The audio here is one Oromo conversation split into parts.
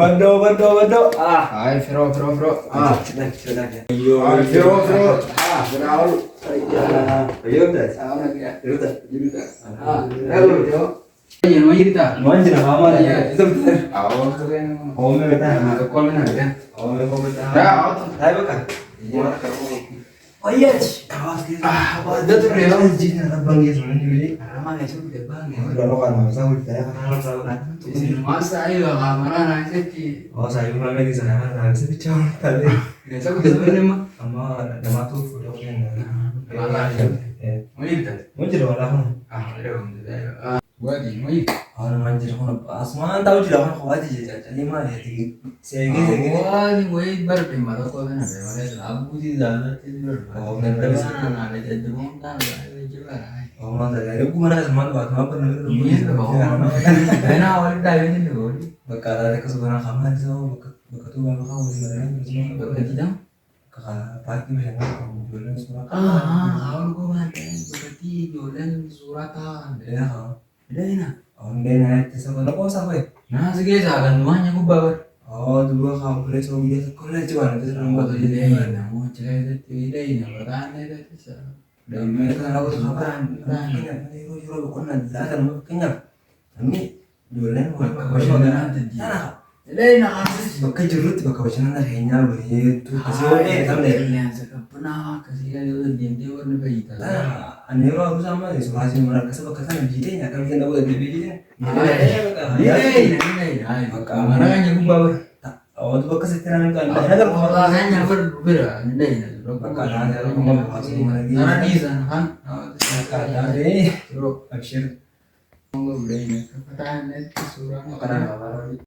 Waduh. Hai Viro. Sudah. Hai Viro. Berawal. Ayo udah. Udah. Halo Viro. Iya, mau cerita. Mau cerita apa ya? Itu benar. Awal tuh kan. Oh, mereka. Call benar kan? Oh, mereka betul. Ya, auto. Saya bukan. Iya. Oh iya, kawas gitu. Apa ada tuh Viro? Jin ada bang ya sebenarnya jadi. Ramah ya sudah bang ya. Udah lo kan masa udah ya kan harus tahu kan. Masa ayo kamera nasi ki. Oh, saya pernah di sana, nah bisa bicara tadi. Biasa aku udah mah. Sama ada matu fotonya. Lala ya. Mau cerita. Mau cerita apa? Udah. Buat ini mau cerita. Orang manjir kono asman tahu juga kan kau aja jadi lima ya di segi. Wah, ini gue baru terima kok kan ada makanya labu di dalam tidur. Oh, benar benar. benar ada jadi montan ada juga. Oh, mana ada aku mana sama buat apa nih? Iya, bawa. Karena awal dah ini dulu. Bakal ada kesukaan kamar so bakal tuh bakal kamu di mana terus Begitu. kakak pagi misalnya kamu jualan surat. Awal gue mati berarti jualan suratan. Ya, Ada enak. oh dia naik ke sana kok sampai. Nah, segini akan rumahnya gue bawa. Oh, dulu kamu boleh coba dia sekolah coba nanti serang Buat buat ide dia. ini, mau cerita ide ini, bertanya itu bisa. Dan mereka tahu tuh kapan. Kena itu jual bukan ada datang kenyang. Kami jualan Bagaimana nanti dia? Sana. Ide enak aja. Bakal jurut bakal bacaan ada kayaknya begitu. Kasih oke tahu deh. Yang sekarang pernah kasih dia dia warna bayi tadi. Aneh aku sama deh soalnya mereka sebab kata bidenya kan kita udah bidenya. Ini, mana kan yang bawa? Oh, itu bakal setiran kan. Ada kalau Makanya berbeda, ini. bakal ada ngomong masih lagi. Karena di sana kan, Ada deh. bro, Abshir. nggak boleh ini. Pertanyaan itu surah Makanan makanan. apa?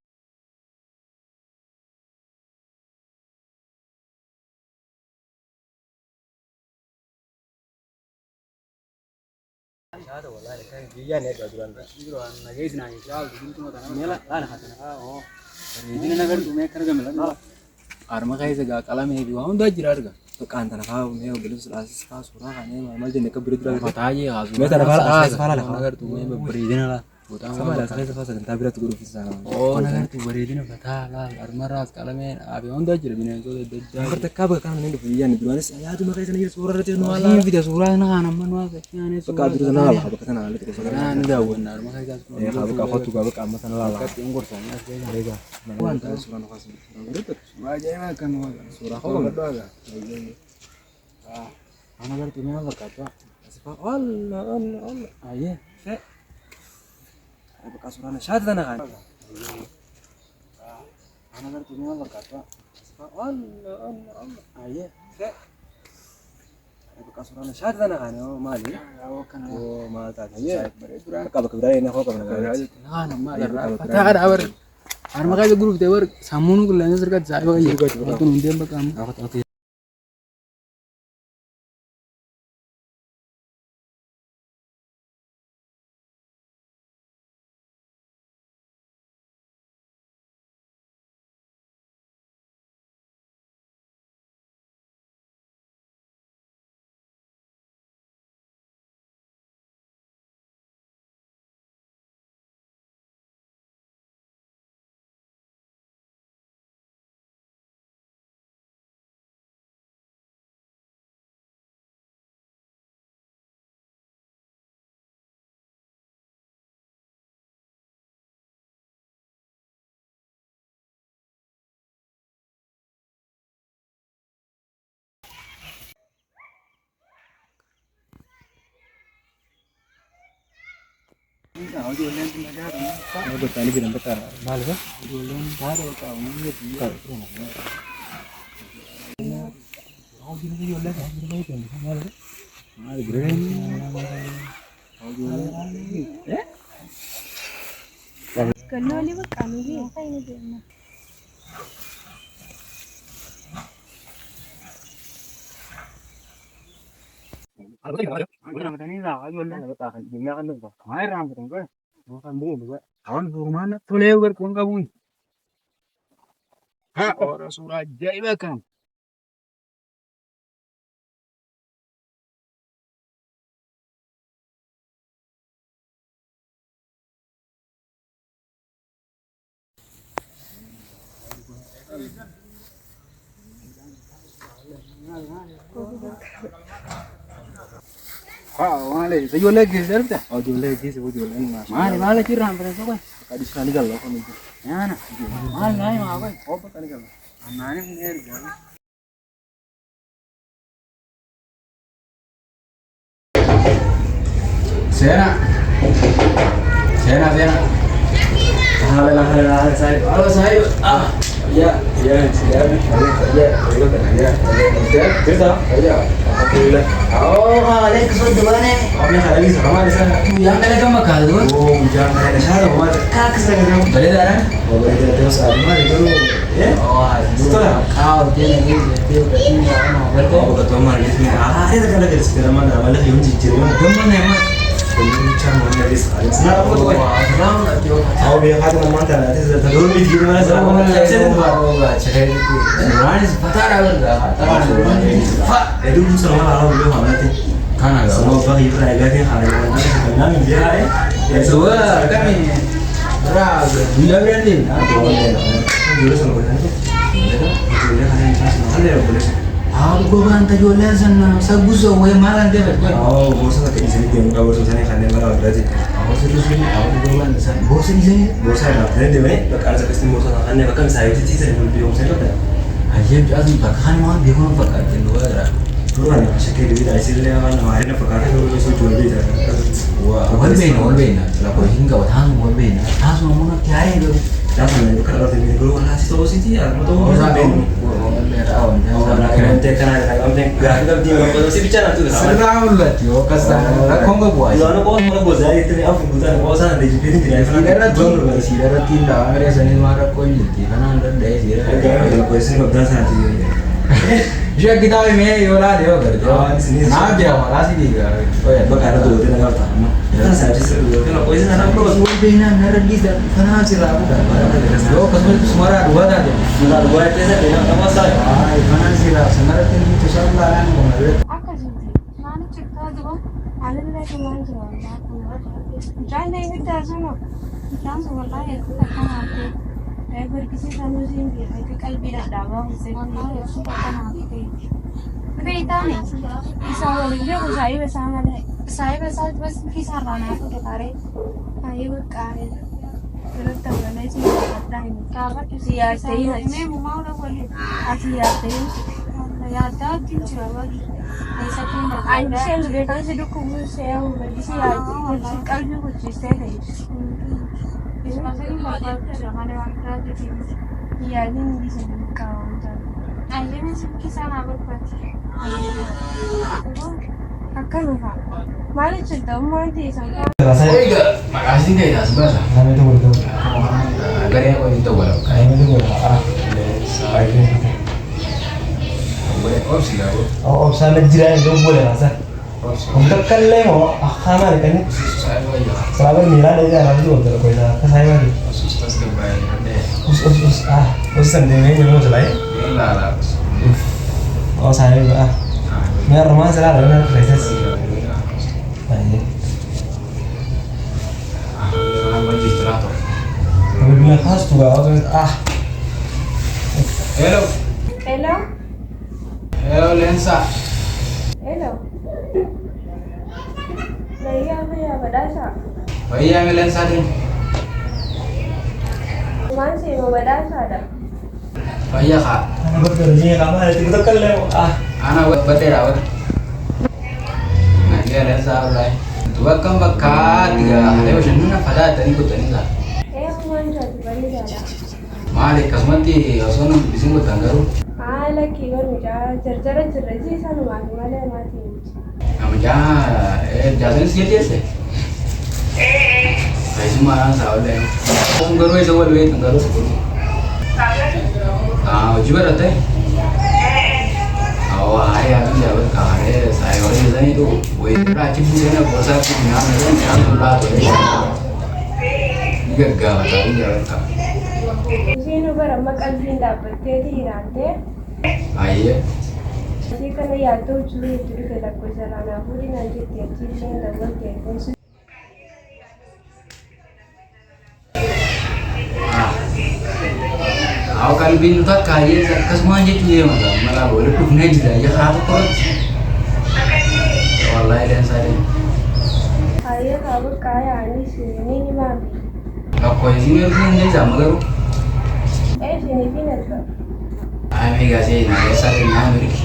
Ada wala kan dia nih gaduran. Giroan lagi sih nanya soal itu cuma tanah mela tanah katanya oh ini nagar tuh mereka kerja mela arma kayak segala kalam ini juga udah jirar ga Tuh kan tanah kau nih belum selesai kau surah kan ini mal jadi kebetulan. kata aja ya Biasa tanah kau asal kepala lah. nagar tuh mereka beri dina lah Sama ada sekali sepas dan tabir tuh guru fisika. oh nagar tuh beri dina kata lah arma ras kalam ini abi udah jirar bina itu udah Kerteka kan ini dia nih duluan saya tuh makanya sana surah itu ini nuala. video surah nah kan mana wah ini Peka itu sana lah, peka sana lah itu surah. nah ini dah benar makanya Ya kalau kau tuh gak kamu sana lah. kat yang kursanya Mereka. Wan, Mana surah nafas. surah aja makan Surah kau kau berdoa ga anak kan tuh memang berkata Allah. ayah Peka surah syahad tanah kan. anak kan tuh memang berkata Allah. ayah Peka surah syahad tanah kan. Oh mali. kau kan Oh mal tadi. ayah Peka peka berani ini kau kan. nah nama kata ada awar arma kayak grup tewar samun kulanya serkat saya bagi itu nanti apa kamu Aku bertani bilang betul. Malu kan? jualan baru kamu gitu Kau gini juga lah, kau gini baik kan? Malu kan? ada brand Kenali ba kami din? Kaya din na. orang Suraja iba kan Maale, ijoollee geesse darbite? Ijoollee geesse ijoolleen maali maala jiraan bare soqoy. Kadis kali gallo kon ijo. Yaana. Maal naay maa bay. Obba kali gallo. Annaani mun erga. Sena. Sena. Halo Sahib. Halo Sahib. Ah. Ya, sudah. Ya. Kita. Ya. Alhamdulillah. Oh, kalian kesel mana? Apne lagi sama di sana. Yang kalian kamu kalau Oh, jangan ada sana, Umar. kak kesel kamu. Boleh dah. Oh, boleh terus Umar itu. Ya? Oh, Setelah. kau dia lagi dia berarti apa? Oh, betul Umar di sini. Ah, itu kan lagi sekarang mana malah yang jijik. Teman emang. Bincang mana di sana. Senang apa tuh? Senang atau? Aku biar kata mantan nanti sudah dulu di gimana sana. Oh, baca itu. Sebenarnya patah ada. Pak, itu semua orang dulu nanti. Kan ada. Semua bagi peraganya hari mana sebenarnya dia ya Semua kami berapa? Bila berani? dulu sama nanti. Boleh kan ini ada boleh. Aku kan tadi oleh sana sabuso way malan dia. Oh, bosan kayak di sini dia nggak bosan sana kan dia malah berarti. Aku serius ini, aku kan sana. Bosan di sini. Bosan lah, dan dia mana? Bakal sekali bosan kan dia bakal saya itu sih saya belum saya kata. Aja jadi bahkan mau dia mau pakai di luar. Dulu kan saya di hasilnya kan kemarin pakai itu sudah jual beli kan. Wah, walbena. Lalu hingga watang walbena. Tahu mau nak cari dulu. Jangan itu kan orang ini dulu kan hasil solusi dia, mau tahu orang ben. Nanti kan ada orang yang gak dia nggak sih bicara tuh. Serang lah tio, kasar. Kau nggak buat. Lalu kau mau buat saya itu nih aku bukan kau sana di sini tidak. Sidara tindak, ada seni marah kau jadi karena ada daya sidara. Kalau kau sini kau dah sana tuh. Dia kita ini yola dia kerja. Oh, di sini. Nah dia malah sih dia. Oh ya, Bakal tuh dia nggak tahu. Kan saya sih dulu. Kalau kau sini anak kau walbena naragi dan karena sih lah bukan. Yo, kasih itu semua dua tadi. sudah dua itu saya bilang apa saya. Ah, karena sih lah sebenarnya itu salah kan kemarin. Akan sih. Mana cerita tuh? Ada lagi mana tuh? Jangan ini terasa no. Jangan sekolah ya, kita kan ada. Saya berkisah sama sini, itu kalbi nak dagang, saya malah ya suka kan ada. Tapi itu nih, bisa boleh aku saya bersama deh. Saya bersama bos kisah rana aku ketarik. Ayo berkarya. Terus tahulah sih ada ini. Kabar siapa sih? Ini mau dah boleh. Asia sih. Ya tahu tinjau lagi. Saya pun ada. Saya sudah kan seduk kumpul saya berkisah aja. Kalbi kucing saya deh. Masih bakal jangan ada wanita di sini. Iya ini bisa kau jadi. Aja masih kisah apa baca. Akan lupa. Malah cerita mau di sana. Oh iya, makasih deh ya sebentar. Kami itu betul. Agar yang kau itu boleh. Kami itu boleh. Baiknya. Boleh opsi lah. Oh, sana jiran itu boleh masa. Untuk kalian mau kamar kan? Selalu milan aja harus dulu kalau kita kesana lagi. Sustas kebayang deh. Us sendiri ini mau selai. Lah. Oh saya juga. Biar rumah selalu ada proses. Baik. Registrator. Tapi bila khas juga Hello. Hello. Hello Lensa. Hello. Saya apa ya badasa? Iya Lensa deh. Masih mau badasa ada. Iya kak. Anak bekerja kamu ada tiga kalian. Anak betul awal. Nah dia Lensa mulai. Tua kan bakal tiga hari macam mana pada tadi ikut tadi lah. Aku mau jadi balik ada. Malik kasmati asal bising buat tanggaru. Lagi kan udah cerita sih sama malah mati. Kamu jangan siapa sih? Saya cuma sahaja. Tanggaru itu boleh tanggaru. Juga rata. Oh, hari aku jawab kare saya orang di sana itu, woi, rajin punya bosan punya, jangan lupa tuh. Gagal, tapi jawab kak. Sini barang makan dapat jadi rante. Iya. Jadi kalau ya tuh curi kita kujalan aku di nanti tiap cincin dan buat Aku kalbiin itu kaya akkasuma jechuun deema malah walitti dhufnee jira ija haa tokkotti. Wallahi leensaa Ayah kamu kaya ini sini nih mami. Bakko isin ergi hin deebi'ama garuu. Sini pindah tuh. Ami gaasee na leensaa deemaa mirgi.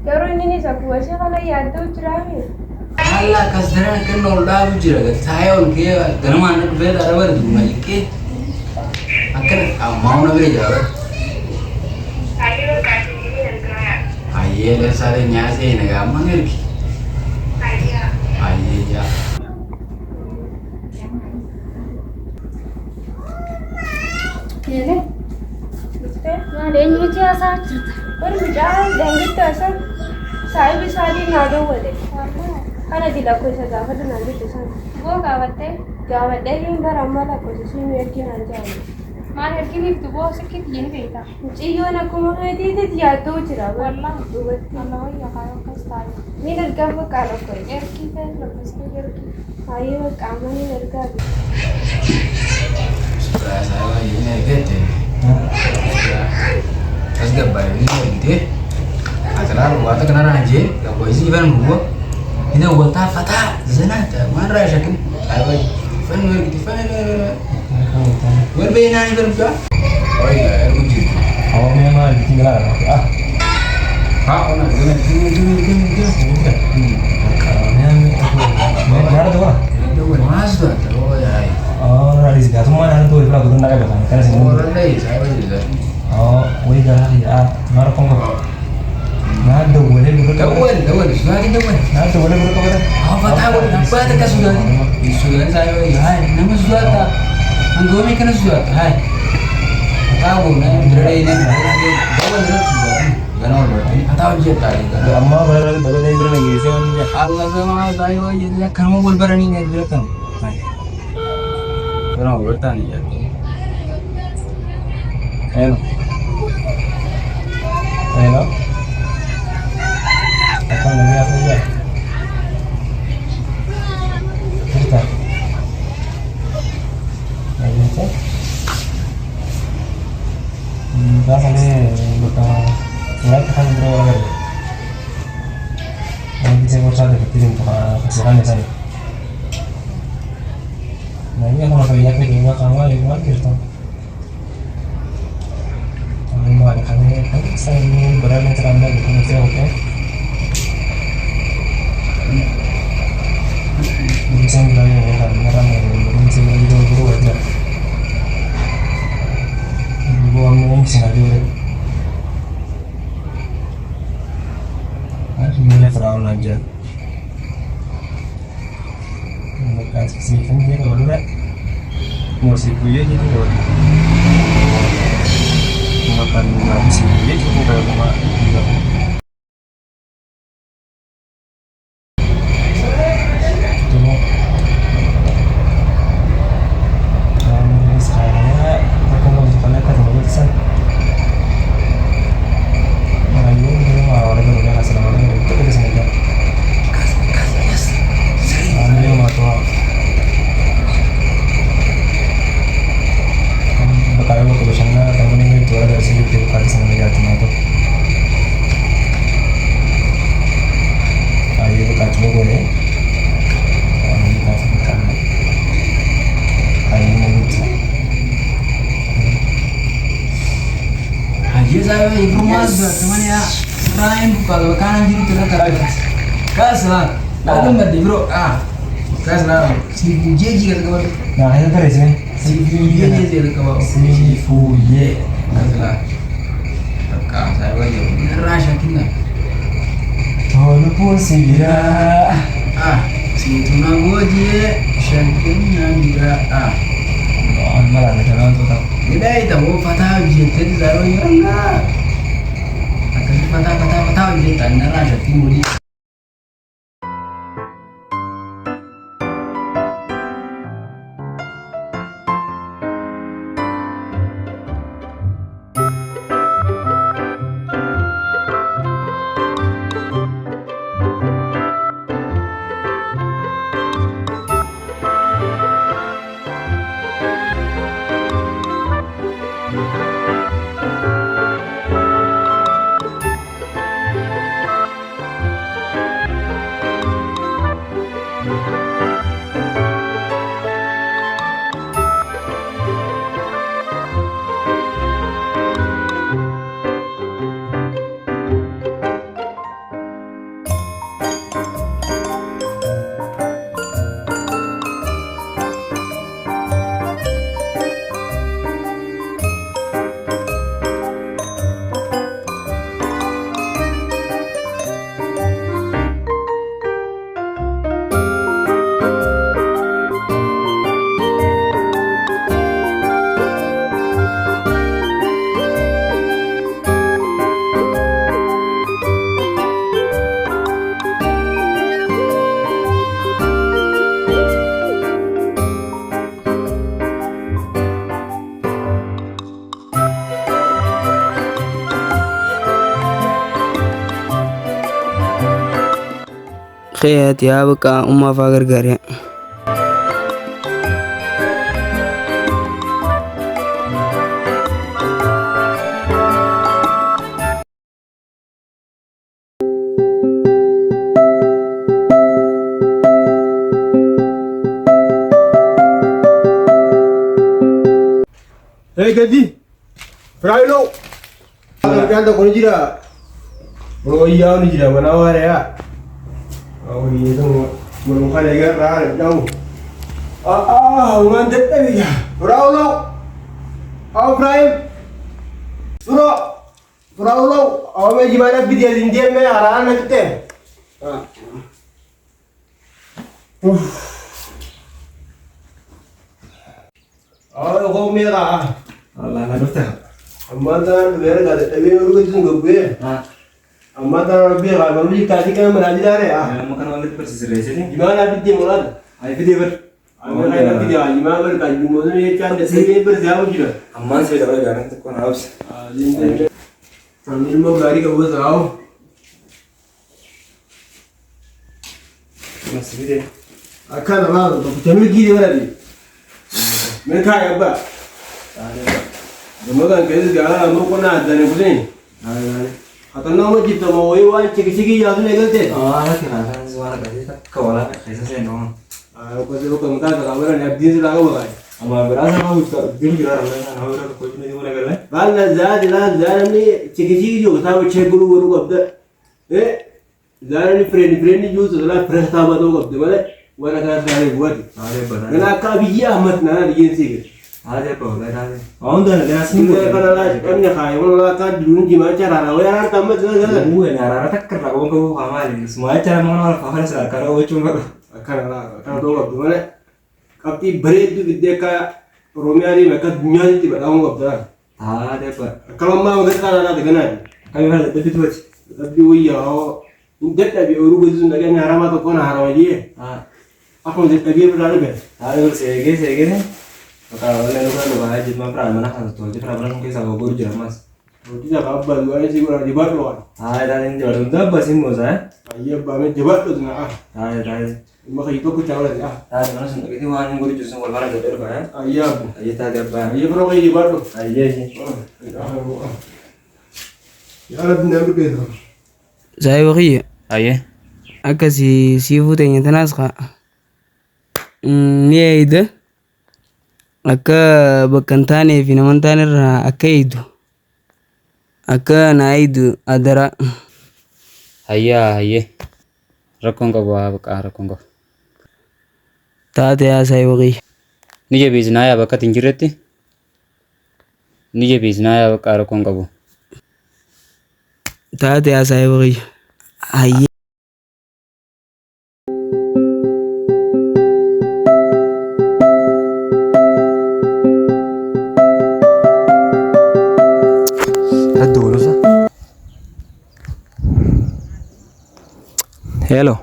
Garuu ini nih sabu aja kalau ya tuh cerami. Allah kas daran kan ol dhaabu jira gati taa'ee ol kee ganamaan dhufee dhala baratu buna jettee akkana ammaa una bira jira. Ayyee leensaa nyaasee nagaa amma mirgi. Ayyee jaa. Ini. Betul. Nah, dia nyuci asal cerita. Berbicara dengan kita asal saya bisa di nado boleh. Karena tidak kuasa gawat dan nanti tu sana. Gua gawat deh. Gawat dari yang ramah lah kuasa sih mereka nanti aja. Mana kini itu gua sakit gini beta. Iyo nak kumah itu dia tu cerah. Wallah. Buat. Allah ya kayak kasar. Ni nerga kalau kau. Erki kan lepas ke erki. Ayo kamu ni nerga. Sudah saya ini ergete. Kas gabbar ini ergete. Asalan buat kena aja. Gak boleh sih kan gua. Ini buat fata zina mana rasakin. Ayo fan ergete fan. Berbeda nih berbuka. Oh iya, ergete. Awak memang ditinggal ah. Kau nak gimana? Mana tuh ah? Mas tuh, oh ya. Oh, dari sini semua ada tuh kalau kita nak apa? Karena sini. Orang deh, saya juga. Oh, wih dah ya. Mana pengkau? Nah, tuh boleh buka. Kawan, sudah kita kawan. Nah, tuh boleh buka apa? Apa tahu? Apa tak sudah? Sudah saya ya. Nama sudah tak. Anggome kena sudah. Hai. Tahu nih, berada ini. Kawan terus sudah. Ganau berarti. Tahu je tadi. Amma berada baru dari berada lagi sih kan? Allah sama tahu ya. Kamu boleh berani nih belakang. Hai. Ganau bertani ya. Hello. Hello. Apa lagi apa ya? Cerita. Lagi cek. Bahasa ni bukan mulai tekan berapa? Nanti saya mau cari ketirin untuk kesialan ya saya. Nah ini kalau saya lihat juga kamu yang mana gitu. Mau ada kami kan saya ini berada di ceranda gitu nanti oke. Bisa bilangnya ya kan merah ya belum sih dulu aja. Gua mau sih aja udah. Ini perawan aja. Mereka sini kan dia kalau udah musik gue gitu loh. Makan musik gue cukup kayak rumah juga. Tunggu. Sekarangnya aku mau sekolah kan mau pesan. Nah ini dia mau ada beberapa hasil mana itu kita sengaja. Ini mau tuh. Bakal aku bersama kamu ini itu ada sini di kali sengaja cuma tuh. Ayo buka coba boleh. Ini kasih bukan. Ayo mau buka. Aja saya informasi teman ya. Serain kalau kanan kiri kita kata. Kaslah. Lalu nggak di bro. Kaslah. Si Jeji kata kawan. Nah itu terus nih. Si Jeji kata kawan. Si Fuye. Kaslah. Kakak saya aja beneran yakin. Walaupun sira. Si tuna gua je. Yakinnya juga. Oh malah ada jalan tuh tak. Tidak itu mau patah jadi zaro ya enggak. Akan patah jadi tanda ada timur dia. خيات يا بقى أمها فاقر قرية Hei Gadi, Frailo. Kan tak kau jira. Oh iya ni jira mana awak ya? Oh iya tu mungkin lagi rara jauh. Mandat ni ya. Frailo. Frail. Frailo. Awak ni gimana video India ni arah nak kita? Kau mera. Allah na dokter. Amma ta bere ga da be ru ga tunga be. Amma ta be ga ba mi ka ti kan mana ji dare Makan wala persis rese ni. gimana bidde mulad Ay video ber. amma na bidde gimana ber ka ji mo ne kan da sai be ber da mu jira Amman sai da bai garan ta kona haus. din ni mo gari ga bo zao Mas video. akana ma ba ku tami gidi wala bi me ka ya ba da magan ka ga mo kona da ne kudin atana mo jita mo wai wai chiki chiki ya ne galte Kena kan suara tadi tak kawala kaisa saya no. ko se ko mata ka wala ne abdin la ga ba Amma berasa mau din gira ramai na haura ko ni di mana gale. Bala zada ni chiki jo ta che guru guru gabda zada ni friend jo to la friend ta ba do gabda wala ka da ni buat Ada bana. na ka bi ya mat na ni yin sig Ada pa wala ada. Aun da na sin singo. ga kana la kan ne khay wala ka dun ji ma cara ra wala ta mat na ga Gue na rara tak kerja ko ko hamali. Semua cara mana faham sa karo cuma. kana la ka do gabda wala kapti bare du vidya ka romiari ma ka dunya ti ba da gabda Ada pa. kalau ma ga kana na da gana Kami hal tapi tu. dabbi wiya o indetta bi oru gozun daga ni harama to kona harama ji aku indetta bi bra be Ada sege ni. Kalau oleh lu kan lu bahaya jadi mana mana kan tu. Jadi pernah mungkin sama guru jalan mas. roti da babba lu ai sigura di bar lo Ada yang jalan dah basin moza. ayya ba me jebat lo na Ada. ma khay to ku chawla Ada mana sendiri itu wani guru jurusan wal mana jadi apa ya? ayya bu Ayo tadi apa? ayya bro kay di bar lo Ayo sih. ya rab na be do زي وغية Ayo. أكسي سيفو تاني تناسخة نيدا أكا بكنتاني في نمانتاني را أكيدو أكا نايدو أدرا Hayya rakkoon qabu haa baqqaa rakkoon qabu. تاتي يا ساي وغية Ni jabeessinaa yaa bakka ittiin jirretti ni jabeessinaa yaa baqqaa rakkoon qabu. تاتي يا ساي وغية هيا haddu nusa hello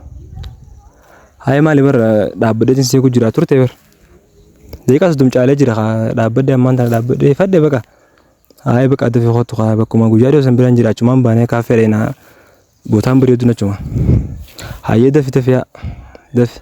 hay mali bar dhaabbadeetin see ku jira turte bar deeqas dum caale jira dhaabbade ammaan tana dhaabbade fadde baqa hay baqa dafi khottu bakkuma guyyaa dhiyoo san biraan jira achumaan baanee kaafee reena bootaan bareedu nachuma hayyee dafi tafiyaa dafi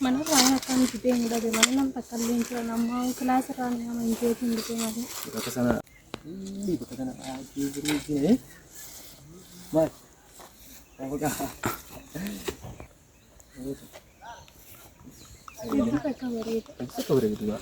Mana raya kan gitu yang bagaimana nampak kalian celana mau kelas rana yang main game gitu ada. kesana bukan aja begini mas apakah Itu pakai kamera itu. itu kabar gitu Pak?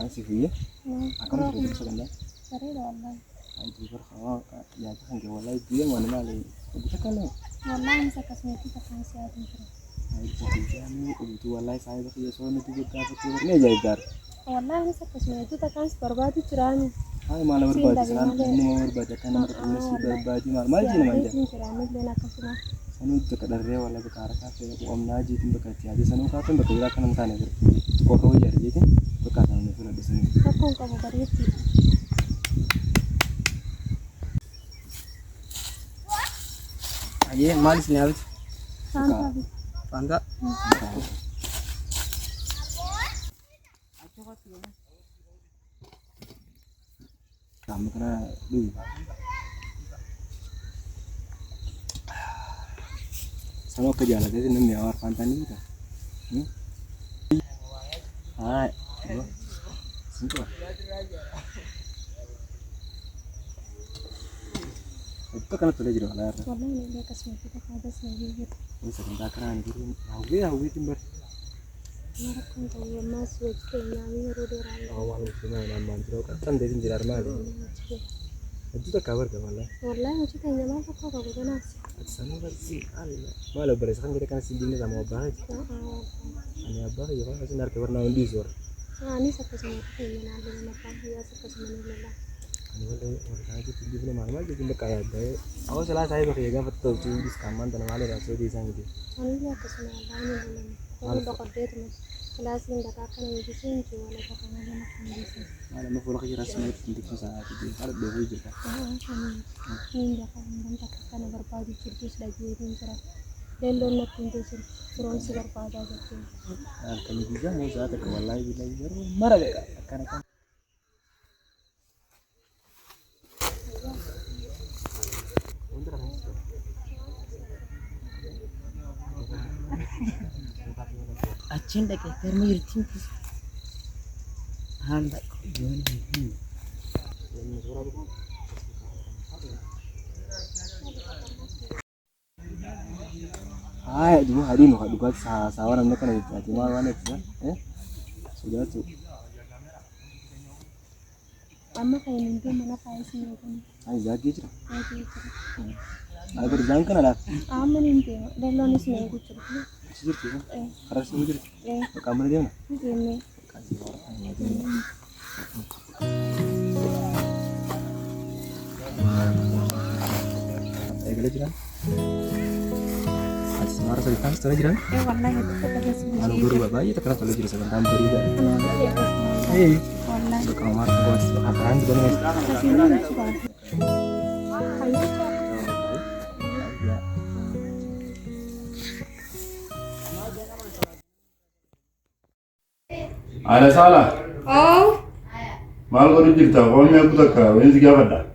Kasih ya. Akan terus sebentar. Bareeda wallahi. Ay dubar khawa ya kan ke wallahi dia mana mali. Bisa kalau. Wallahi masa kasmeti takan si adin kira. Ay jadi itu wallahi saya bakal so nanti juga dapat ini aja dar. Wallahi masa kasmeti takan si berbadi cirani. Ay malah berbadi sekarang ini mau berbadi kan terus berbadi mal jadi manja. Cirani lena kasma. Sanu tekadar rewa wallahi bekara kafe om naji tim bekati aja sanu kafe bekira kan tane ko ko ya jadi bekata ne pula di sini. Takon kamu bariti. Aye malis ne habis. Santa bi. Panda. Kamu kena dulu. Sama kerja lah jadi nih awar pantan ini kan. Hai, dua, sini. Itu kan tuh jadi walar. Wallahi ne kasmeti takan bas ne bi. Ini sebentar kan gitu. Awe timber. Marakon tahu mas wajib nyami rodera. Awal cuma nama bro kan dari jirar mali. Itu tak kabar malah. Wallahi mesti tanya mal kok kok benar. Sana sih Allah. Malah beres kan kita kan sini sama abah. Ani abah ya kan sinar ke warna undi sur. Ani sampai sama ini ada apa ya sampai sama ini. Ani wala orang aja di mana mana jadi kayak deh. Aku salah saya pakai gak betul tuh di kaman dan malah rasul di sana gitu. Ani lihat ke sana bani ini. Kalau dokter dia tuh kelas yang datakan yang di sini cuma ada kakak ada makan di sini. Malah mau pulang ke rasmi untuk susah itu. Ada dua hujur kan. Ini kakak dan kakak berbagi cerdas lagi ini cerah. Dan donat pintu sih. Turun segar pada gitu. Nah, kami juga mau saat ke walai bila baru marah deh kan. Achin da ke termo yirtin ki. Handa yoni. Hai, dulu hari nu kadu kat sawaran mereka nih, cuma mana sih? Sudah tuh. Amma kayak mimpi mana kayak sih kan. Hai, jadi aja. Lagi. Ada berjalan kan ada? Amma mimpi. Dan lo nih sih aku cerita. Sejur tuh. Karena sejur. Kamar dia mana? Ini. Kasih orang. Ayo belajar kan? Semarang sekali kan setelah jiran. Wallahi itu kata sih. Anu berubah bayi terkena kalau jadi sebentar beri dah. Wallahi. Wallahi. Ke kamar bos apaan juga nih. Kasih suka. Ada salah. Oh, Maal godhu jirta qoomni aku takka weensi gaafadha.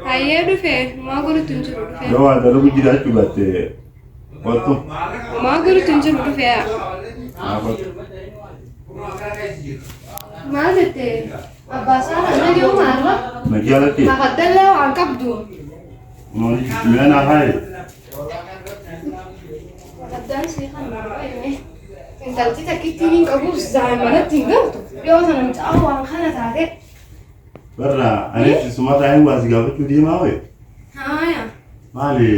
hayyee dhufe maa godhutu hin jiru dhufe. Yoo waa dalagu jira jechuu baatte kottu. Maa godhutu hin jiru dhufe. Haa kottu. Maal jette abbaa saala nagee umaarra Nagee alatti maqaddallee waan qabdu. mina naa haaye. Maqaddaan ishee kan baay'ee intalti takkittiin hin qabuus daa'imanatti hin galtu. Yoo sana mucaa waan kana taate. Barra ani sumarraa hin waasi gaafachuu deemaa wayi. Haaya. Maali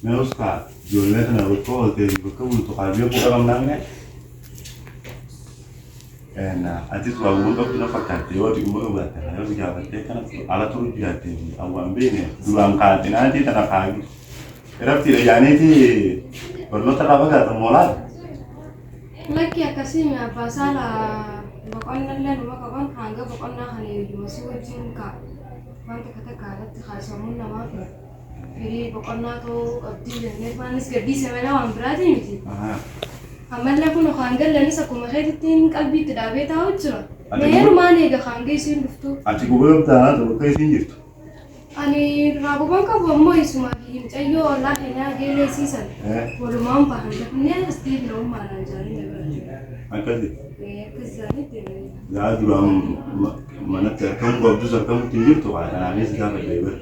meeska ijoollee kana bakka ooltee bakka bultu qaamee bu'aa qabnaanne. Atis waa wanta kuna fakkaate yoo dhimma baatte yoo si gaafattee kana ala turu jiraatte awwaan beene duraan kaatinaati tana kaagi. Irratti dhayyaaniiti barnoota irraa fagaatan moolaadha. Lakki akkasii abbaa saala boqonnallee numa qaban hanga boqonnaa kana masii wajjin ka wanta takka irratti haasamuun namaa fi firii boqonnaa ta'uu qabdii jennee waanis gadhiise malee waan biraatii miti. Ammallee kun hangallanis akkuma keetittiin qalbiitti dhaabee taa'u jira. Meerumaan eega hanga isiin dhuftu. Ati gubee taanaa ta'u bakka isiin jirtu. Ani raagubaan qabu ammoo isumaa fi mucayyoo ollaa keenyaa geeleessiisan. Walumaan bahan dafnee astii biroomaadhaan jaalii dabalatu. Akkasi. Akkas jaalitti. Yaa duraan manatti argamu qabdus argamutti hin jirtu waa kanaanis gaafa deebi'e.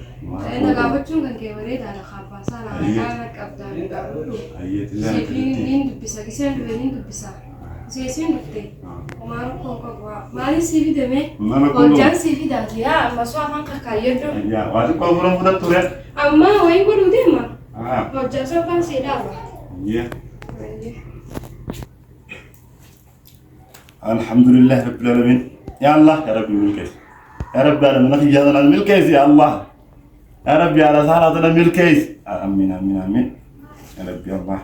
Nagaafachuun kan kee bareedaadha kaabaa saala haala qabdaan qabuudhu. Siifin niin dubbisa giseen du'e niin dubbisa. Seesin dhufte. Umaru koo qabaa. Maaliif sii fidame? Nama kun Hojjaan sii fidaati yaa amma soo afaan kakkaayyaddo. ya waati koo furan fudhattu re Amma wayin godhuu deema. ah Hojjaan soo afaan sii dhaaba. ya alhamdulillah rabbil alamin ya Allah ya rabbi milkis ya rabbi ala min khiyadana milkis ya Allah ya rabbi ala salatana milkis amin amin amin ya rabbi Allah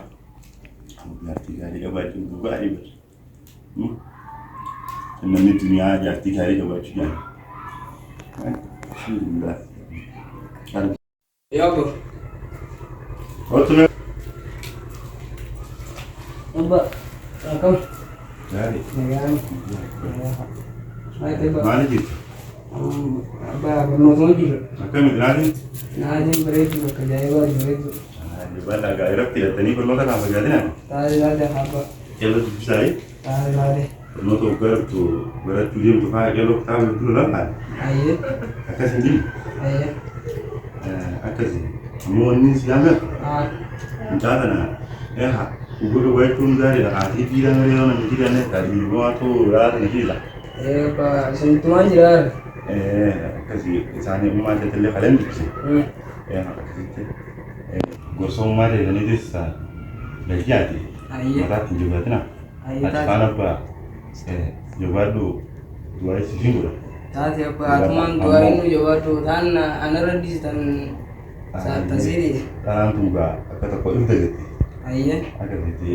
berarti kali baju juga ribet ini dunia jadi kali baju jadi alhamdulillah Ya bro. Oke Abba. Akam. jadi Jangan. Ay teba. mana gitu Abba bernono juga. akan mitrani Nah, jadi beres juga kerja beres. Coba agak Arab tidak tadi perlu kan apa jadi nih? Tadi ada apa? Kalau tuh bisa ya, Tadi ada. perlu tuh berat tujuh untuk kayak kalau tahu dulu lah kan? Ayo. Akan sendiri, Ayo. akan sih. Mau ini siapa? Ah. Mencari na, ya, udah baik pun dari lah. Hati tidak ngeri orang tidak nih tadi gua tuh berat nih lah. Pak, sentuhan aja. Akan sih, misalnya mau ada tele kalian bisa. Akan sih. Gosong mah deh, ini tuh sah. Lagi hati. Ayo. Mata tinggi banget nah. Ayo Ati tadi. kana ba coba dua isi singgur Tadi apa? Teman tua ini coba tuh tanah anak di tan saat sini. tanang tungga aka ta ko inda gati Ayo. aka gati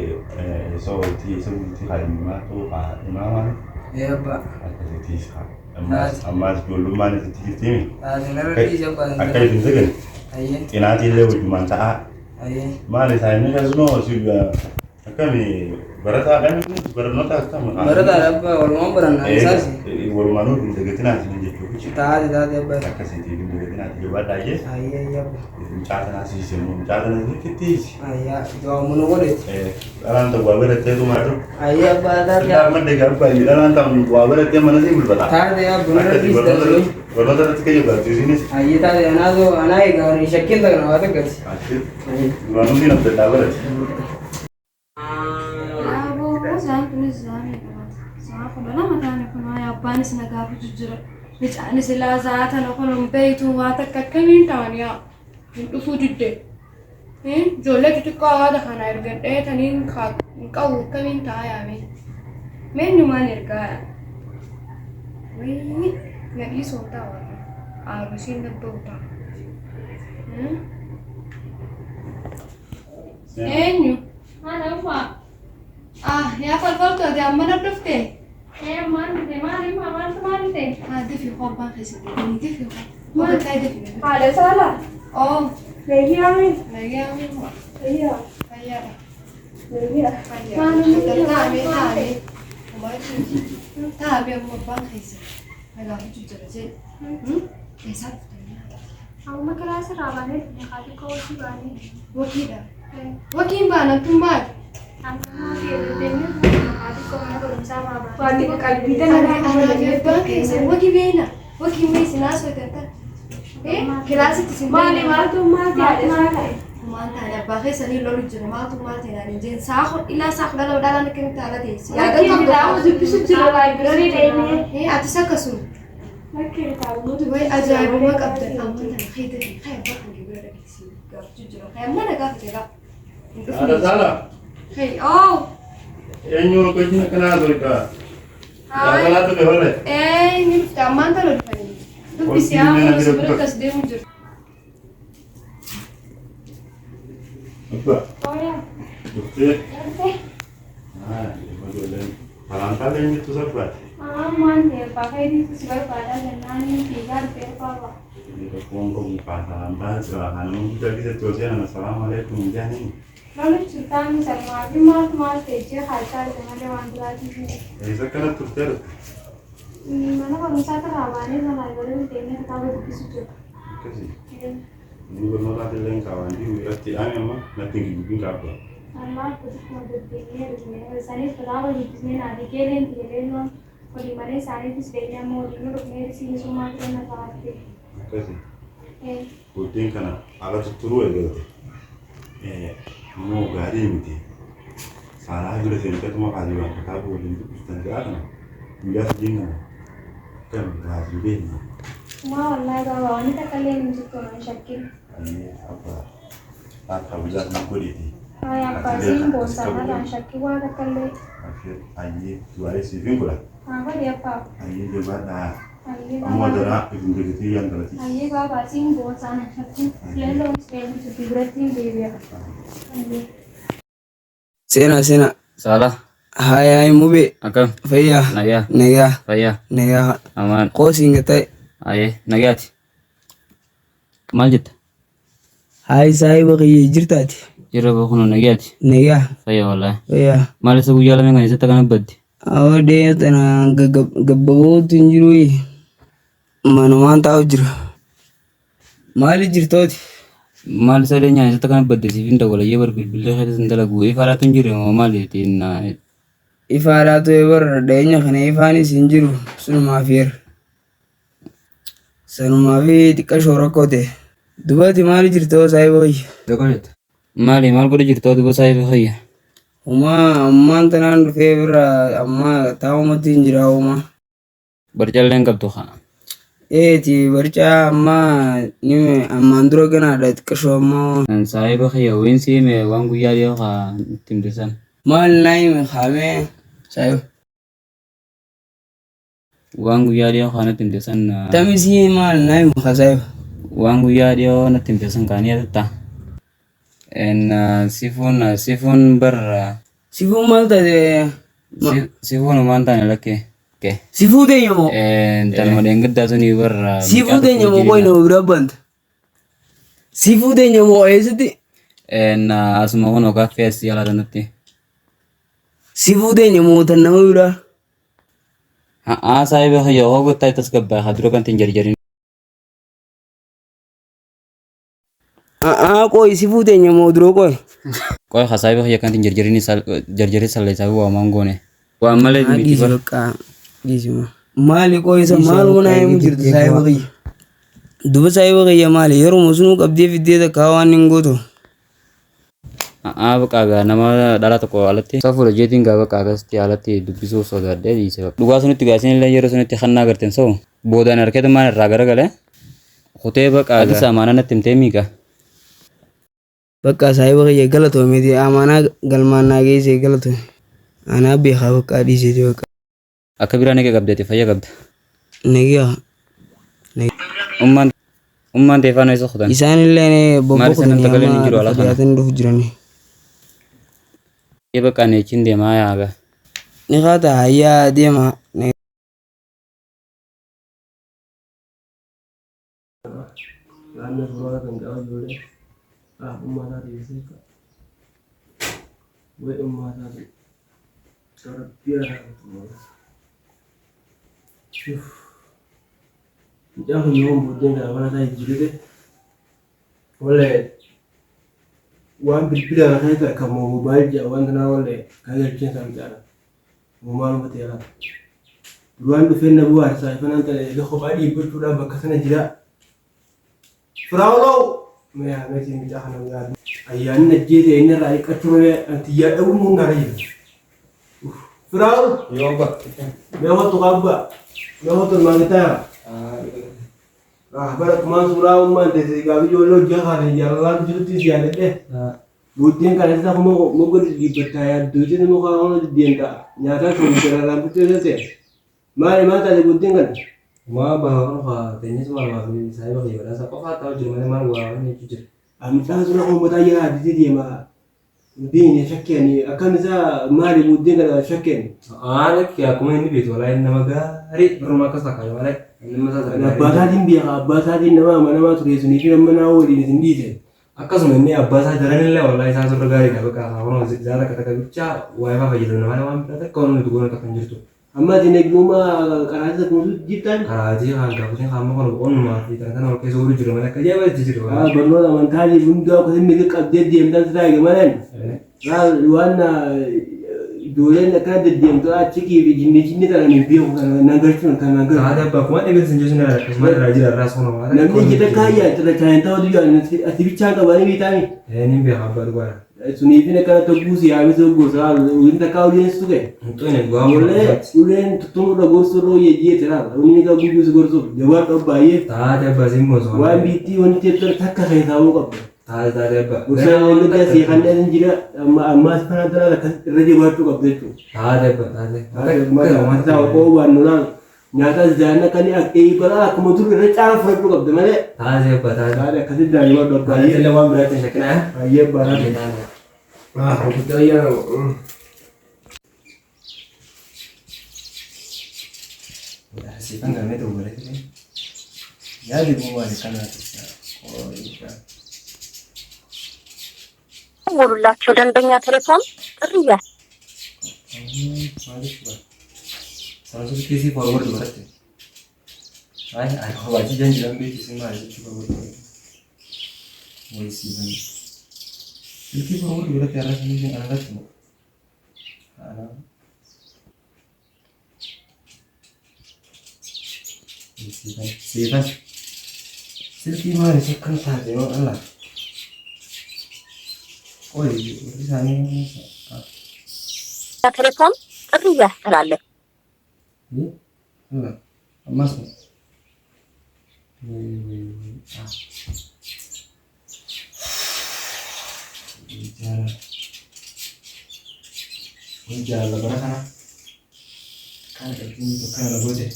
so ti hari ma to pa imama Ya Pak. aka gati sa amma dulu mana ti ti Tadi anak di siapa? aka itu zagan Ayo. ina ti lewu manta Ayo. mali sai ne kazuno suga aka mi barata kan baranota ka ma Barat ada apa? Kalau mau berenang sih. wal manu din daga tina tin je ko Tadi apa? aka sai ti din daga tina ti ba da je Ayo ya. Mencari nasi sih, mencari nasi ketis. Ayo. Jauh menunggu deh. Dalam tu buah berat itu macam. Ayo Pak. Kita mendekar apa? Dalam tu buah berat itu mana sih berbeda? Tadi ya benar di situ. Berbeda itu kayak baju sini. Ayo tadi anak tuh anak yang rishakin tak kenapa tuh guys. Asyik. Dua mungkin ada berat. Abo, saan kunis zame kaman. Saa kuna na matane kuna ya bani sina gafu jujjira. Bicani sila zaata na kuna mbeitu wata kakkamin tawaniya. Dufu didde. Jolle tutukka wada kana ergadde tanin ka qawu kamin taaya me. Men numan erga. Wai, ya iso tawa. Arusin na bauta. Enyu. Mana Pak? Ya falfal to dia mana dufte. Man, di mana Mama kemarin teh? Ada fi khoban khisi. Ini fi khoban. Mana tadi fi. Ada salah. Oh, Lagi amin. lagi amin. Iya. Kaya. Lagi. Mana ni tabi tabi. Tabi mo bang khisi. Aga jujur je. Esat. Aku mah kerasa rawannya punya kali kau sih bani. Wakida. Wakin bana tumbat. Aku mah dia dengar kali kau mana belum sama bani. Pati ko kalbita na ana bang khisi. Waki bena. Waki mai sinaso tata. Kilasi tisimba. Mali malu mati ada salah. Manta ya bakhe sani lolu jira ma tu marte na jen sakho ila sakh dala dala ne kem tala de ya Lagi kita harus bisa ciri library ini. atisa kasu Lagi tahu tu bai ajaib ma kabda amman ta khayta khay ba kan gibra da kisi ga jujura khay mana ga tega Ada salah. khay oh Yang nyuruh kau ini kena tu kita. Hai. Salah tu boleh. ni ta man ta lo pani tu Oh, bisi ini am nanti so dapat. kas de mujur Apa? Oh ya. Betul. Oke. Ah, ini boleh. Alangkah yang itu sahabat. Aman deh, pakai di sesuai pada dan nani tiga berapa? Ini kekuang pasaran silakan kita bisa tulisnya assalamualaikum jadi. Lalu cerita misalnya lagi mal teja hasil dengan dewan lagi. Sekarang tuh Mana kalau misalnya rawannya sama library ini kita boleh bisa. kasih. Ini benar ada yang kawan di URT memang nanti bikin apa? Sama kucing mau berpikir begini, misalnya pertama di sini nanti kalian kalian mau di mana sana di sini mau di mana di sini semua kena pasti. Kasih. Kuting karena alat turu ya gitu. Mau gari miti. Salah juga saya itu mau kasih waktu kamu untuk istirahat. Biar jingan. Kan kasih deh. Ma wallahi baba wani takallen jikko non shakkin. Apa? Tak tahu jelas nak kulit. Ay abba sin bo sana dan shakki wa takalle. Akhir ayi juara si Vingula. Ha bari abba. Ayi dia mana? Ayye Kamu ada baba. nak ikut gitu yang terus. Ayye baba sin bo sana shakki. Lelo spell su fibratin deviya. Ayye. Sena. Salah. Hai mube. Akam. Fayya. Naya. Nega. Faya. Nega. Aman. Qosi ngatai. Aye. Nagati. Maljit. Hai sai bagi jirtati. Jira bakuna nagati. Nega. Faya wallahi. Fayya. Mali sabu yala menga isa takana baddi. Awade tana gabbago tunjirui. Manuman tahu jiru. Mali jirtoti. Mali sale nya isa takana baddi sifinda wala yebar bilbil khadi sandala gu ifara tunjire ma mali tinna. Ifaratu ebar denya khane ifani sinjiru sunu mafir. Sanu mafi tikashora kote. Dubati mali jirto sai bagi. Dokolet. Mali mal ko jirto du sai khaya. Uma amman tanan fevra amma tawo matinjira uma. Barjalen kab to kha. Ti barca amma ni amandro gana da tikasho amma. An sai khaya wensi me wangu yali kha timdesan. Mal nai me khame sai. Wangu yali kha na timdesan na. Tamisi mal nai me khasai. Wangu yali na timdesan kaniya ta. En sifun bar Sifu malta de sifun manta ne lake ke sifu de nyamo. en tan mo denged da suni bar Sifu de nyamo boy no brabant. Sifu de nyamo esiti. en asma wono ka fes yala danati Sifu de nyamo tan namura. a sai be yo hogo tai tas gabba hadro kan tin jarjari Koi sifu de nyamo dro koi. ko ha sai be ya kan tin jarjari ni sal jarjari sal sai wa mangone wa male mi ti bar Ka gisima. Mali koi sa malu na yim jirta sai bagi. Duba sai bagi ya mali yaro musunu kabde vidde da kawanin goto. a ba kaga nama dala to ko alati safuro jetin ga ba kaga sti alati dubiso so da de di se duga sunu tiga sin le yero sunu ti khanna garten so bodan arke to man ragara gale khote ba kaga samana na timtemi ka Bakka sai bagi ya galato me di amana galmana ge se galato. Ana be kha bakka di se de bakka. akabira ne ke gabde ti faya gabde Negia. umman te fana iso khudan Isan le ne bobo Mari ko sanan ni tagale ni jiro ala khana. khana. Do jirani. ye ba kane chinde ma ya ga Ni khata hayya de ma ne. Jangan nyom budeng dalam mana saya jadi deh. Oleh wan berbeda kan itu kamu mobile jawan kena oleh kagak cinta bicara. Mumal mati ya. Luan tu fen nabuar saya fen nanti le khobadi bertudah bakasana jira. Fraulo me cinta jangan nggak. Ayan najis ini rai kacure anti ya daun mungari. Fraul, yo ba. Me waktu kabba. Me waktu mangita. Bara kuma sura umman da sai ga biyo lo jaha ne jalan juti siya deh. Budin kan sa mo godi di betaya duje mo ka ono di enta. Nyata ko dira lam putu se. Mari mata di budin kan. Ma ba ono ka tenis ma ba ni sai ba ya sa ko ka tahu jumane man wa ni jujur. Am ta sura ko mata ya di ma. Budin ne shakke ni akan sa mari budin kan shakke ni. Anak ya kuma ni beto lain nama gari rumah kasta kayo wala. Abbasatiin biya abbasatiin nama ture suni fi nama wali ni sindite akkasuma inni abbasa daranille wallahi isa surra gari ka baka hono zara kata kabicha wa fa fajidu nama mata ko no dugo ka kanjirtu amma dine guma karate ko jitan karate han ka kusin hamma ko on ma fi tan kan ke so rujuro mana ka jawa jijiru banno da man tali bunda ko min ka de di emdan tra ga manan ra wana ijoolleen akka deddeemtu achii fi jinni kana ni beeku kana nagarchuun kan nagar. Ada bakuma ebil senjata nara kisma rajin arras kono mara. Namni kita kaya kita cahaya tahu dia ati bicara kabar ni bitami. Ini be habar gua. Suni fina kana to busi ya miso gosa ulinta ka audience tu ke. Itu ne gua ulen tutung da goso ro ye tera. Uni ka gudu gorso jawab to baye. Ta ada bazim mozo. Wa biti woni teter takka khay tawo ko. Ta ada ba. Gosa ne da si khande jira amma fana tara ka raje wa to ko betu. Ta ada ba ta ada. Ma ta ko wa nuna nyata jana kani akai bara aku mutu recara front ko male. Ta ada ba ta ada kasi dari wa do baye. Ele wa berarti sakna. Aye bara. Kita ya. Si kan nggak itu boleh sih. Ya di bawah di kanan atasnya. Oh iya. ሙሉላቸው ደንበኛ ቴሌፎን ጥሪ ያ ማለት ነው። ሳንሱር ኬሲ ፎርወርድ ማለት ነው። አይ ሆባጂ ጀንጅ ለምቤት ሲማ አይዘች ፎርወርድ ወይ ሲበን ልክ ፎርወርድ ወደ ያራስ ነው አንገት ነው አና ሲበን ስልኪ ማለት ሰከን ታዲያ ነው አላ ወይ ሪሳኒ ቴሌፎን ጥሪ ያስተላልፍ አማስ Wajah lebaran sana, kan ini bukan lagu deh.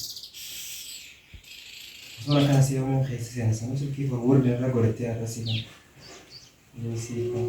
Soalnya kan sih orang kayak sih, sama suki forward dan lagu itu ada sih kan, ini sih kan.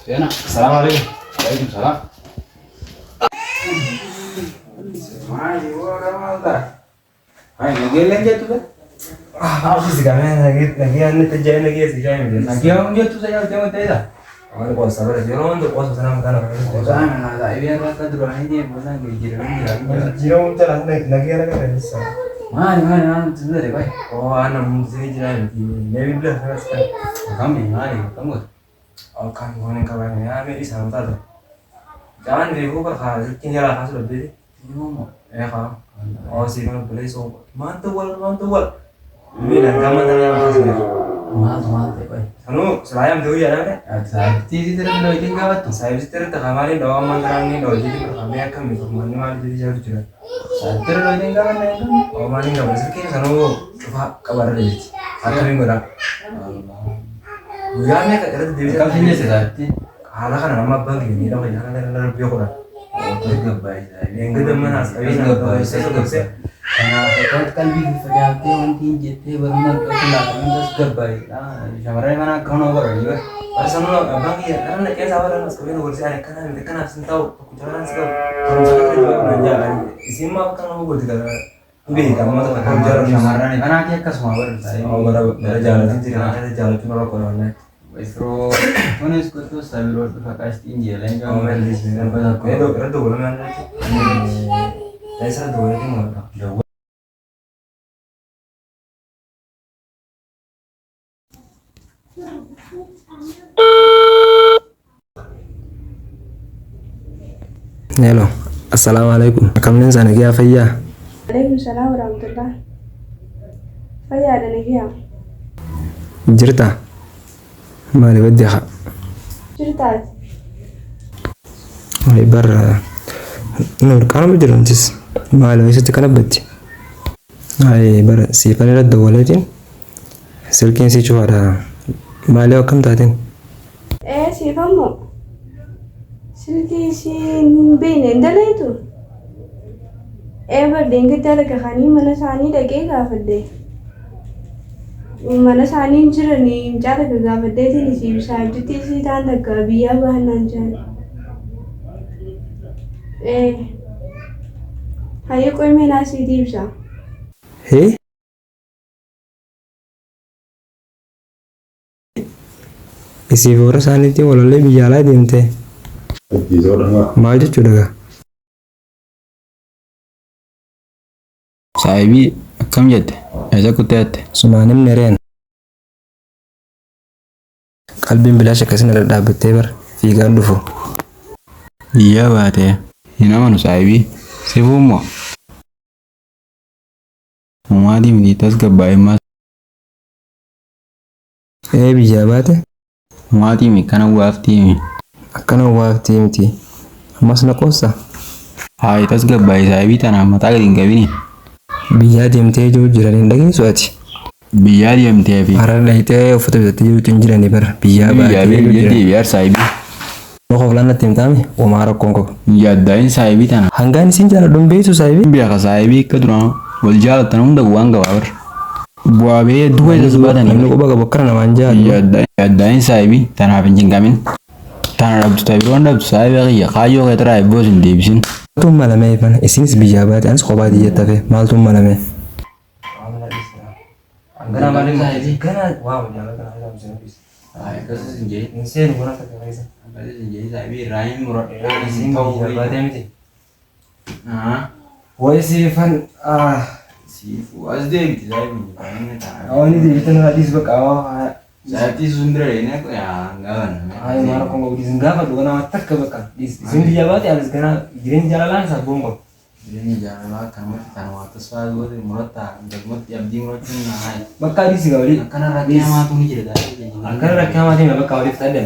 Ya nak, assalamualaikum. Waalaikumsalam. Mari, orang mana? Hai, lagi lenje tu kan? Apa sih sekarang lagi ane terjadi lagi sekarang Lagi orang dia tu saya tengok tadi dah. Awalnya kuasa sabar, jangan untuk kuasa sana makan apa. Jangan ada, ini rata dulu ini mana gigi Jiro untuk lagi ada kan bisa. Mana sebentar baik. Oh, anak mesti jalan di Navy Blue sekarang. Kami, kamu. Oh, kan kau yang kawan ya, Navy sama tadi. Jangan deh, gua bakal kini jalan hasil lebih. Ya kan. Oh, sih kan boleh so. Mantul. Ini dan kamu tanya apa sih? Mantap baik. Anu, selayam tuh ya kan? Saya tadi terus lo itu enggak tuh. Saya bisa cerita kemarin doa mantan ini doa jadi kami akan mikir mana jadi jauh juga. Saya terus lo itu enggak kan? Oh, mana enggak besar kini sanu kabar lagi. Atau minggu dah. Bulannya kan ada di Kamu sini sih tadi. haala kana nama abbaan keenya jedhama jaalala kana rabbii godha. Enggak mana sekali nggak bisa selesai. Kanaaf qalbii fagaattee wanti hin jettee barumsa argatu laata gabbaa'e. Shamarree mana akka nama godhani. Asal abang ya karena kayak sawaran mas kawin urus anak kan kenapa sih tahu jalan sih kalau misalnya kita juga belanja kan isi mah kan mau buat karena lebih kamu masuk ke jalan Shamarree kana akka akkas maa barumsa. mau berapa jalan sih ada jalan cuma lo corona. Istro kunis kutu sabiro fakast India lain kan. Oh di sini kan banyak. Itu boleh mana? Saya satu boleh itu nggak? Halo, assalamualaikum. Kamu ni sana kia Faya? Waalaikumsalam warahmatullah. Faya ada nih ya? Cerita. Mali wajah. Cerita. Mali bar. Nur kamu berjalan cis. Mali wajah tu kenapa baca? Ay bar si panen ada walaupun silkin si cuara. Mali wakam tadi. Si kamu. Silki si bene ndala itu. Berdengke tara kahani mana sani dage gafade. Mana sani jirani jara ka gafade ti si bisa juti si tanda ka biya bahanan jan. Hayo koi mena si di bisa. Hey? Isi fora sani ti wala le biya la dinte. Maal jechuudha. Saahibii akkam jette? Eessa kutteette? Sumaanim nereen. Qalbiin bilaash akkasii irra dhaabbattee bar fiigaan dhufu. Biyyaa baatee hin amanu saahibii sifuummoo. Mumaatii miti tasgabbaa'immaa. Biyyaa baate? Mumaatii mi kana waaftii. Akkana waaftii miti. Ammas na qoosa. Haa tasgabbaa'e saahibii tanaan mataa gadi hin qabini. Biyyaa deemtee jiru jiran hin dhageessu ati. Biyyaa deemtee fi. Har'a dhayitee uffata bitattee jirtu hin jirani bara biyyaa baatee. Biyyaa deebi'aar saahibii. Moko filan natti himtaami uumaa rakkoon koo. Yaaddaa'in saahibii tana. Hangaan isin jaaladhuun beektu saahibii. Beeka saahibii akka duraan wal jaalatan hunda waan gabaa bara. Bu'aa bee du'a isa baatanii. Namni quba qabu akkana namaan jaallu. Yaaddaa'in saahibii tanaaf hin jinqamin. Tana dhabdu tabiroon dhabdu saahibii kiyya kaayyoo kee taraa eebboos hin deebisin. Maaltu malamee fana isinis biyyaa baate anis kophaa xiyyeetta fe maaltu malamee. Gana malee saahibii. Gana waaw jaalata kana isaa bisa. Akkasii hin jee. Hin seenu guna takka keessa. Akkasii hin jee saahibii raayii muradhee Isin biyyaa baatee miti. Ah. Woisi fan Sifu as deemti saahibii. awani deebitan hadis bakka awaa. Saatii sundira ini aku ya enggak. Ay mara kongo disin gafa duga nama takka bakka. Isin biyyaa baate anis gana jireenya jaalalaan isaa bongo. Ini jangan kamu kita waktu soal gue murata, jagmut yang di muratnya naik. Bakka disi gawali. Karena rakyat matu nih jadi tadi. Karena rakyat mati nggak bakka wali tadi.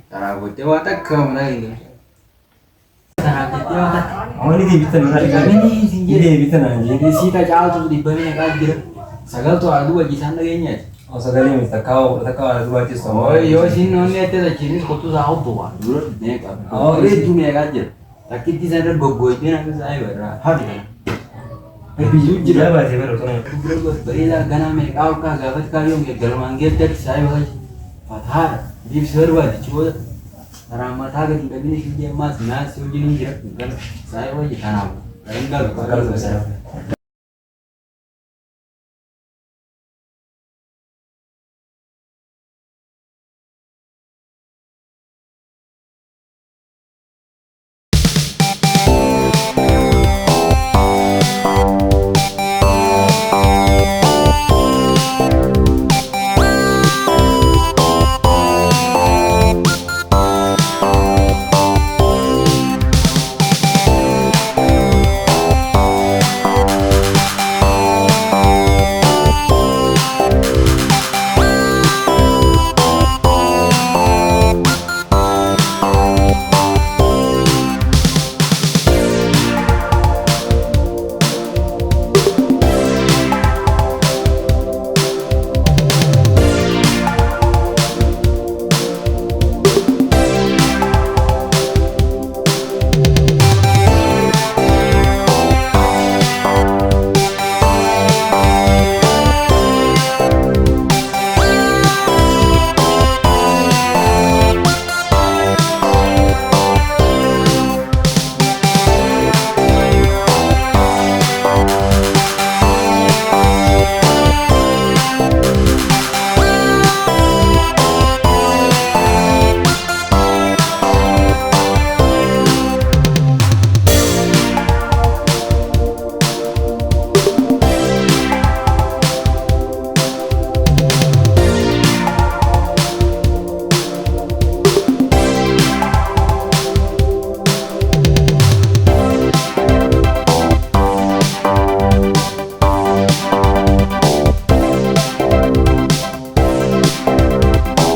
Karena gue dewa tak kamu lagi. Awani deebitan ini deebitan aja. Jadi sita jauh tuh di bawah yang kaget. Sagal tuh ada dua jisan lagi. Oh sekali minta kau ada dua cis Oh iya sih nonnya itu ada jenis kotor sahut tuh kan. Dulu nih kan. Oh itu dunia kaget. Tapi di sana gogoy itu nanti saya berah. Hadi. Biju jira bahasa baru tuh. Beri lah karena mereka au kagak kalian yang germanget dari saya bahas. Padahal di serba dicoba. Ramah taga tinggal ini sih dia mas nasi uji nih kan saya wajib tanam. Enggak kalau saya.